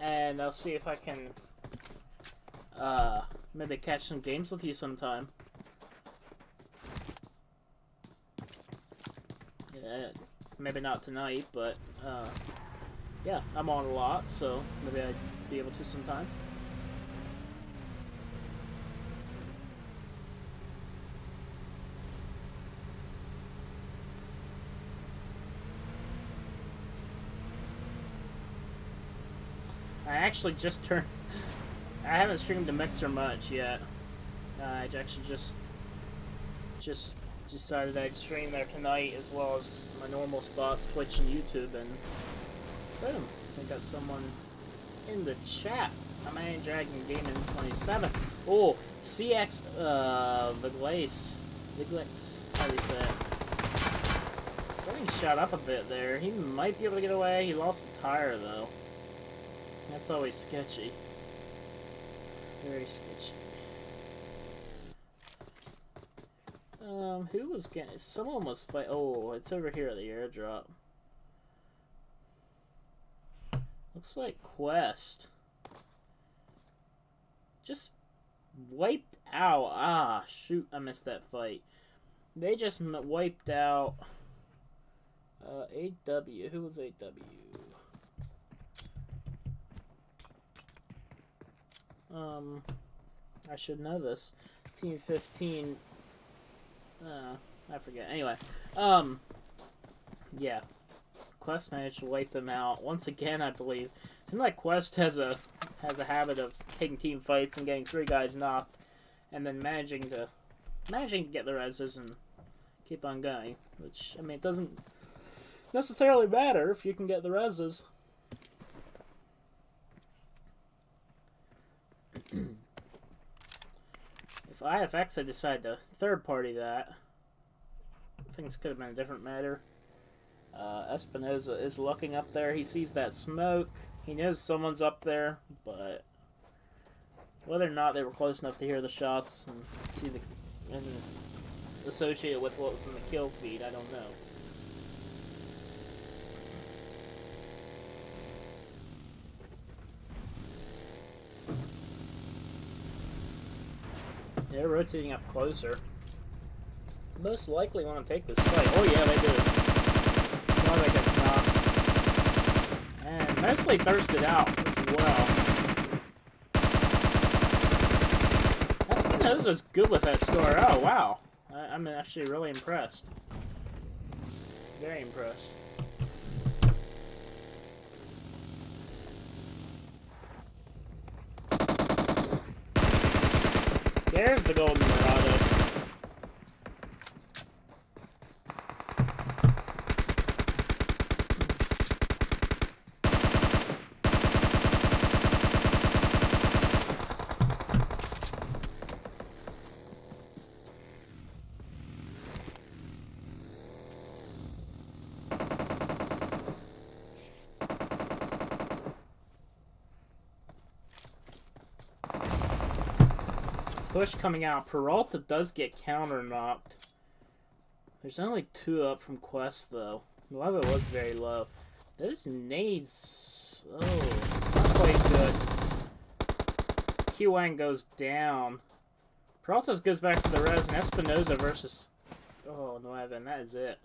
and I'll see if I can maybe catch some games with you sometime. Yeah, maybe not tonight, but yeah, I'm on a lot, so maybe I'd be able to sometime. I actually just turned... I haven't streamed the Mixer much yet. I actually just decided I'd stream there tonight, as well as my normal spots, Twitch and YouTube, and boom, I got someone in the chat. I'm in Dragon Gaming 27. Oh, CX Viglace, how do you say it? Getting shot up a bit there. He might be able to get away. He lost a tire though. That's always sketchy. Very sketchy. Who was getting... Someone was fight... Oh, it's over here at the airdrop. Looks like Quest. Just wiped out. Ah, shoot, I missed that fight. They just wiped out... AW. Who was AW? I should know this. Team 15... I forget. Anyway, yeah. Quest managed to wipe them out once again, I believe. It seems like Quest has a habit of taking team fights and getting 3 guys knocked, and then managing to get the reses and keep on going. Which, I mean, it doesn't necessarily matter if you can get the reses. If IFX had decided to third-party that, things could have been a different matter. Espinoza is looking up there. He sees that smoke. He knows someone's up there, but whether or not they were close enough to hear the shots and see and associate it with what was in the kill feed, I don't know. They're rotating up closer. Most likely want to take this fight. Oh yeah, they do. One of them gets knocked. And mostly thirsted out as well. Espinoza's good with that score. Oh wow. I'm actually really impressed. Very impressed. There's the golden Dorado. Push coming out. Peralta does get counter knocked. There's only 2 up from Quest, though. Lava was very low. Those nades... Oh, not quite good. Q1 goes down. Peralta goes back to the res, and Espinoza versus... Oh, no, Evan, that is it.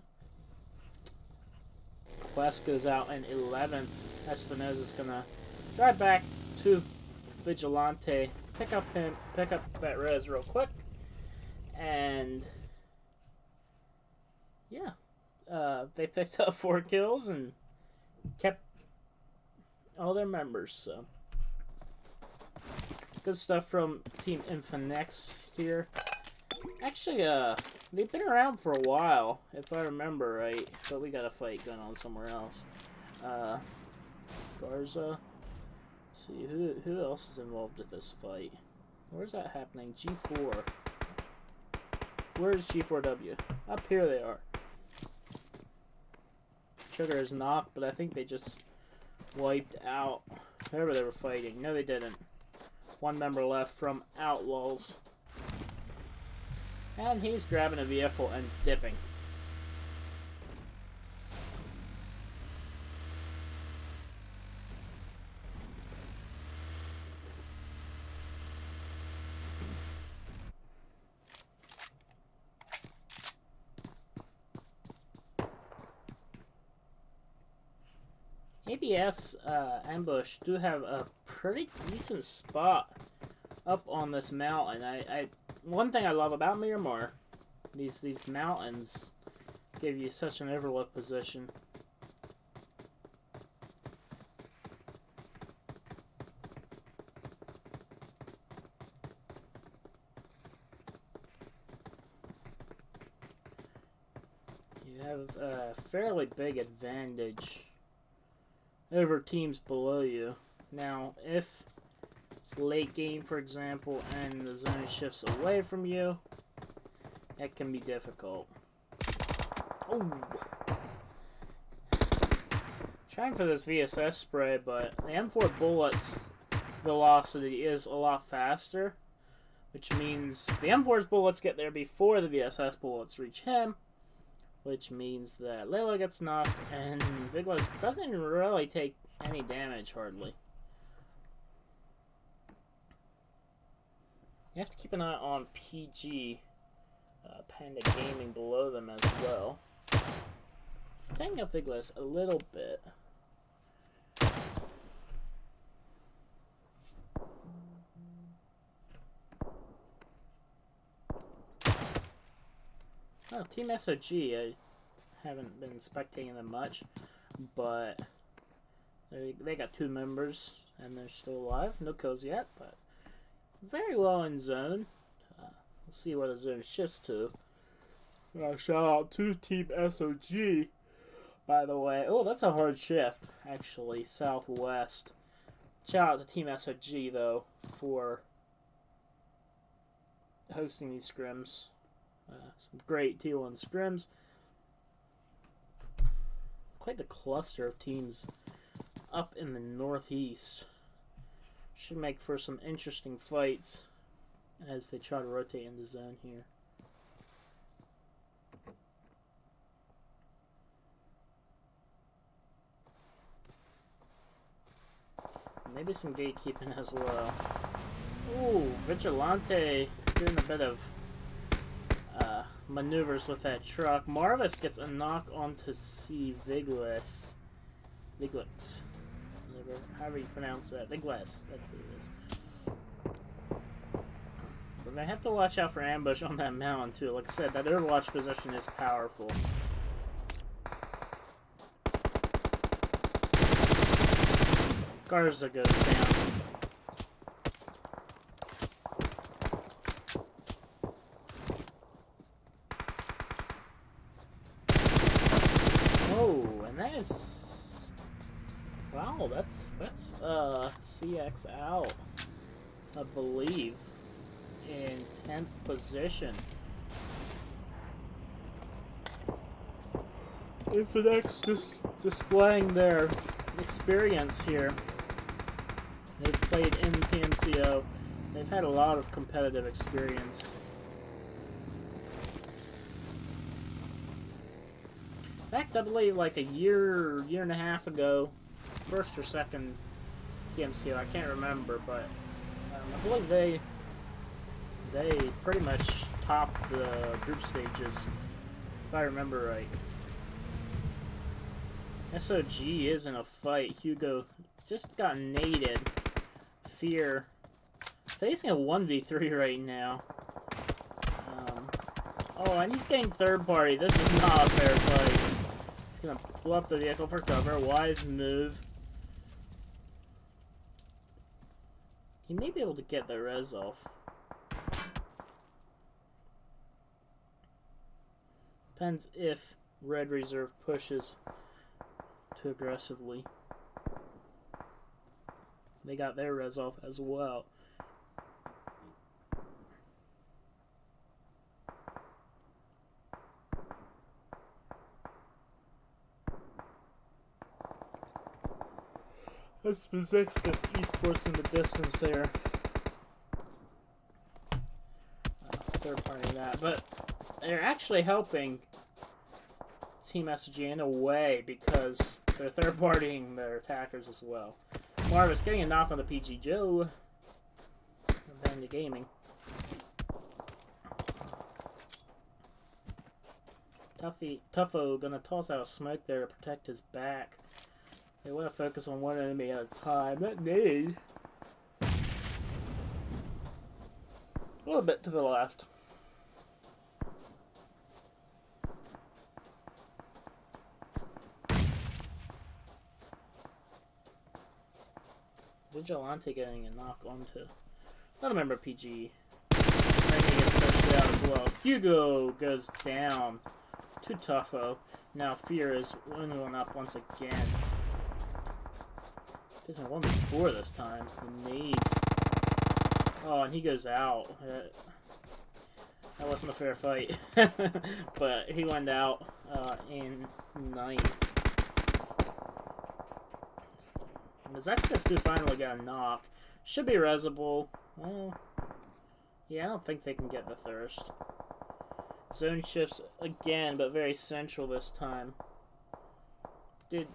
Quest goes out in 11th. Espinoza's gonna drive back to Vigilante, pick up that res real quick, and yeah, they picked up 4 kills and kept all their members. So good stuff from Team Infinex here. Actually, they've been around for a while, if I remember right, but we got a fight going on somewhere else. Garza. Let's see, who else is involved with this fight? Where's that happening? G4. Where's G4W? Up here they are. Sugar is knocked, but I think they just wiped out whoever they were fighting. No, they didn't. 1 member left from Outlaws. And he's grabbing a vehicle and dipping. ABS Ambush do have a pretty decent spot up on this mountain. One thing I love about Miramar, these mountains give you such an overlook position. You have a fairly big advantage over teams below you. Now, if it's late game, for example, and the zone shifts away from you, that can be difficult. Oh! Trying for this VSS spray, but the M4 bullet's velocity is a lot faster, which means the M4's bullets get there before the VSS bullets reach him, which means that Layla gets knocked, and Viglas doesn't really take any damage, hardly. You have to keep an eye on PG, Panda Gaming below them as well. Taking up Viglas a little bit. Oh, Team SOG, I haven't been spectating them much, but they got 2 members, and they're still alive. No kills yet, but very well in zone. We'll see where the zone shifts to. Shout out to Team SOG, by the way. Oh, that's a hard shift, actually, southwest. Shout out to Team SOG, though, for hosting these scrims. Some great T1 scrims. Quite the cluster of teams up in the northeast. Should make for some interesting fights as they try to rotate into zone here. Maybe some gatekeeping as well. Ooh, Vigilante doing a bit of maneuvers with that truck. Marvis gets a knock onto C. Viglas. Viglix. However you pronounce that. Viglas. That's what it is. But they have to watch out for ambush on that mountain, too. Like I said, that overwatch position is powerful. Garza goes down. Wow, that's CX out, I believe, in 10th position. Infinex just displaying their experience here. They've played in PMCO. They've had a lot of competitive experience. In fact, I believe like a year and a half ago, first or second PMCO, I can't remember, but I believe they pretty much topped the group stages, if I remember right. SOG is in a fight. Hugo just got naded. Fear facing a 1v3 right now. Oh, and he's getting third party. This is not a fair fight. He's gonna blow up the vehicle for cover. Wise move. He may be able to get the res off. Depends if Red Reserve pushes too aggressively. They got their res off as well. That's Bezexka's esports in the distance there. Third party that, but they're actually helping Team SOG in a way because they're third partying their attackers as well. Marvis getting a knock on the PG Joe. Bang the gaming. Tuffo gonna toss out a smoke there to protect his back. They want to focus on one enemy at a time. That need. A little bit to the left. Vigilante getting a knock onto not a member of PG. Randy gets touched out as well. Hugo goes down to Tuffo. Now Fear is one up once again. Doesn't one before this time. He needs. Oh, and he goes out. That wasn't a fair fight, but he went out in 9th. Mazexkas finally got a knock. Should be resable. Well, yeah, I don't think they can get the thirst. Zone shifts again, but very central this time. Did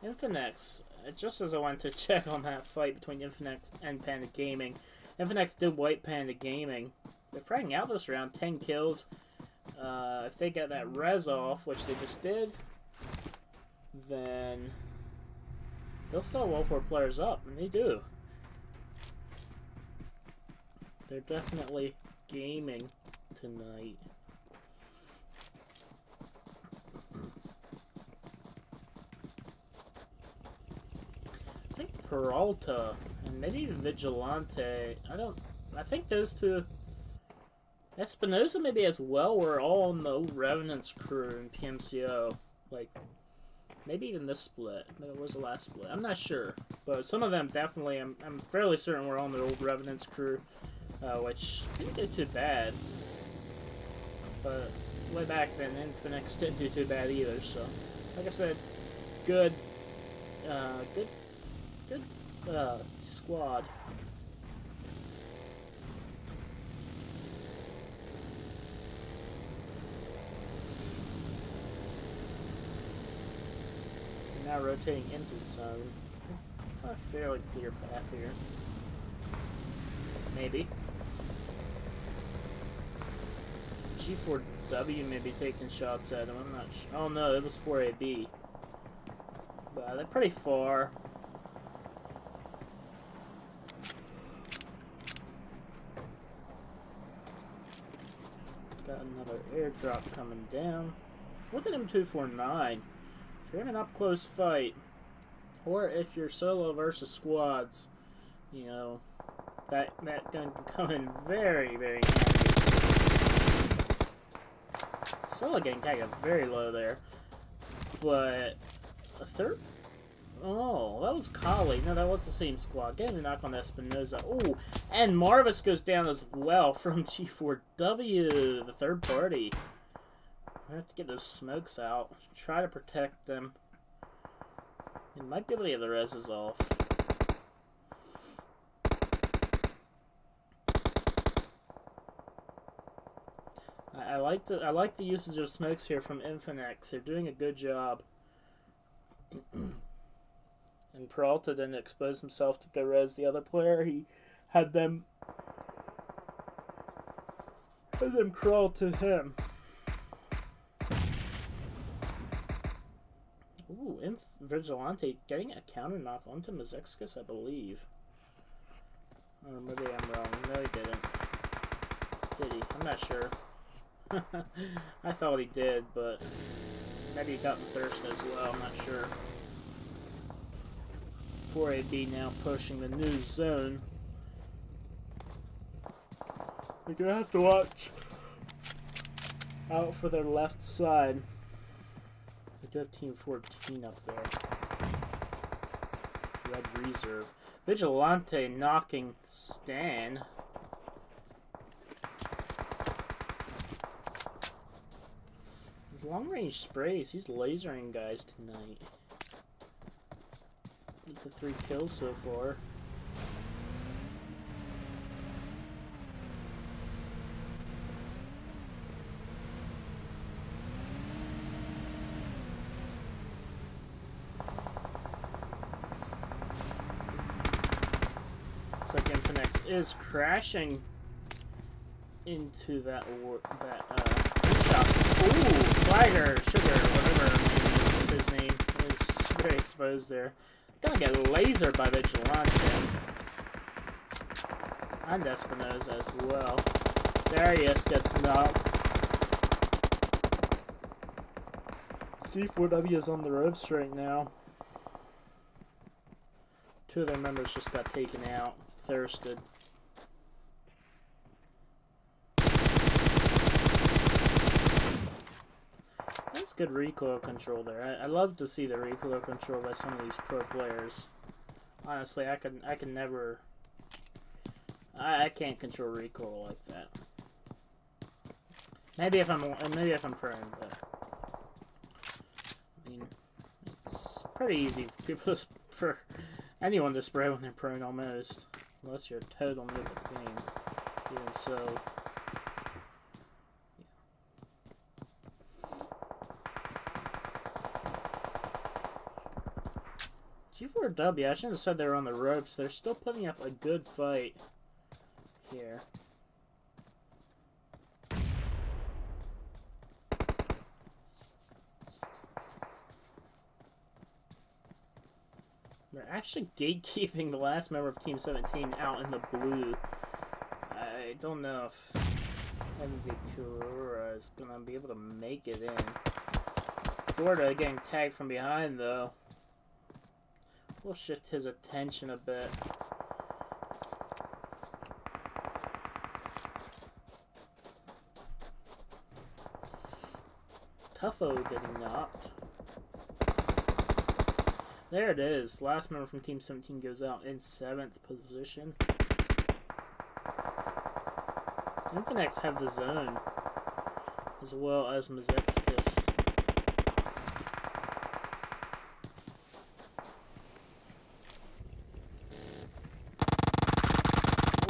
Infinex, just as I went to check on that fight between Infinex and Panda Gaming, Infinex did wipe Panda Gaming. They're fragging out this round, 10 kills. If they get that res off, which they just did, then they'll still roll 4 players up, and they do. They're definitely gaming tonight. I think Peralta and maybe even Vigilante. I think those two. Espinosa maybe as well were all on the old Revenant's crew in PMCO. Like, maybe even this split. Maybe it was the last split. I'm not sure. But some of them definitely, I'm fairly certain were on the old Revenant's crew. Which didn't do too bad. But way back then, Infinix didn't do too bad either. So, like I said, good squad. Now rotating into the zone. A fairly clear path here. Maybe. G4W may be taking shots at him. I'm not sure. Oh no, it was 4AB. But they're pretty far. Got another airdrop coming down. Look at M249. If you're in an up-close fight, or if you're solo versus squads, you know, that gun can come in very, very handy. Solo getting kind of very low there. But a third? Oh, that was Kali. No, that was the same squad. Getting a knock on Espinoza. Oh, and Marvis goes down as well from G4W, the third party. I have to get those smokes out. Try to protect them. You might be able to get the reses off. I like the usage of smokes here from Infinix. They're doing a good job. And Peralta didn't expose himself to go res the other player. He had them crawl to him. Ooh, Vigilante getting a counter knock onto Mazexkus, I believe. Or maybe I'm wrong. No, he didn't. Did he? I'm not sure. I thought he did, but maybe he got the thirst as well. I'm not sure. 4AB now pushing the new zone. We're gonna have to watch out for their left side. We do have Team 14 up there. Red Reserve. Vigilante knocking Stan. His long-range sprays, he's lasering guys tonight. With the 3 kills so far. Looks like Infinix is crashing into that shop. Ooh, Swagger, Sugar, whatever his name is very exposed there. Gonna get lasered by Vigilante. And Espinosa as well. Darius gets knocked. G4W is on the ropes right now. 2 of their members just got taken out. Thirsted. That's good recoil control there. I love to see the recoil control by some of these pro players. Honestly, I can never. I can't control recoil like that. Maybe if I'm prone, but I mean, it's pretty easy for anyone to spray when they're prone almost, unless you're a total noob at the game. Even so. G4W, I shouldn't have said they were on the ropes. They're still putting up a good fight here. They're actually gatekeeping the last member of Team 17 out in the blue. I don't know if MVP Kurura is going to be able to make it in. Gorda getting tagged from behind, though. We'll shift his attention a bit. Tuffo getting knocked. There it is. Last member from Team 17 goes out in 7th position. Infinix have the zone, as well as Mazexkus.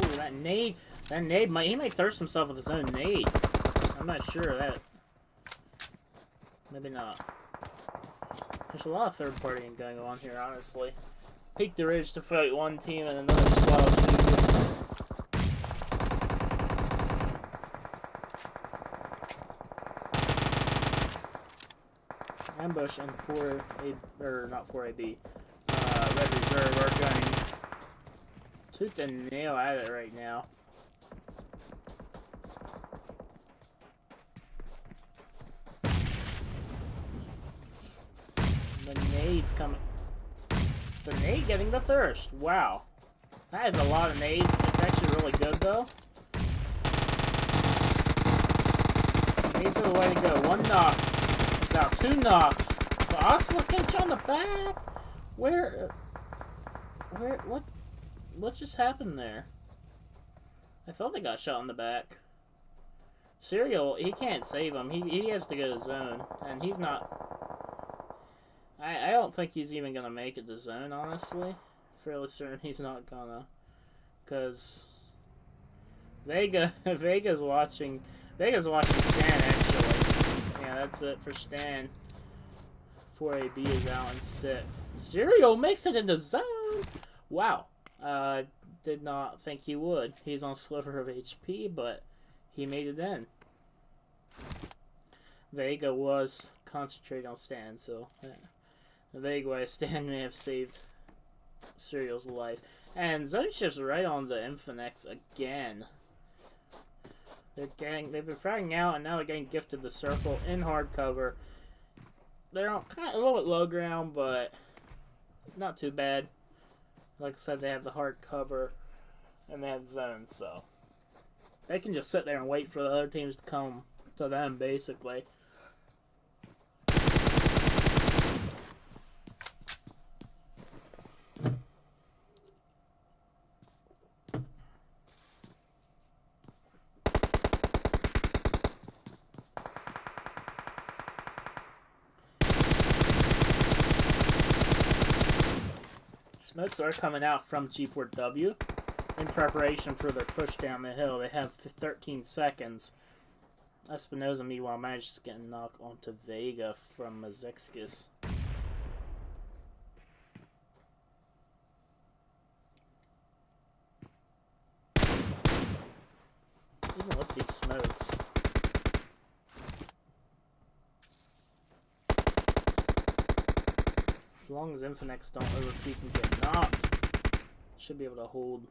Ooh, that nade, he might thirst himself with his own nade. I'm not sure of that. Maybe not. There's a lot of third partying going on here, honestly. Peak the ridge to fight one team and another squad. Ambush and 4A, or not 4AB, Red Reserve are going tooth and nail at it right now. The nade's coming. The nade getting the thirst. Wow. That is a lot of nades. It's actually really good, though. Nades are the way to go. 1 knock. It's out. 2 knocks. The Osla catch on the back. What just happened there? I thought they got shot in the back. Serial, he can't save him. He has to go to zone, and he's not. I don't think he's even gonna make it to zone, honestly. Fairly certain he's not gonna, cause Vega's watching Vega's watching Stan, actually. Yeah, that's it for Stan. 4AB is out in 6th. Serial makes it into zone! Wow. Did not think he would. He's on sliver of HP, but he made it in. Vega was concentrating on Stan, so yeah. Vega Stan may have saved Serial's life. And Zone Shift's right on the Infinix again. They've been fragging out, and now they're getting gifted the circle in hard cover. They're on kind of a little bit low ground, but not too bad. Like I said, they have the hard cover, and they have zones, so they can just sit there and wait for the other teams to come to them, basically. Smokes are coming out from G4W in preparation for their push down the hill. They have 13 seconds. Espinoza, meanwhile, manages to get a knock onto Vega from Mazexkis. Even with these smokes. As long as Infinix don't overpeak and get knocked, should be able to hold.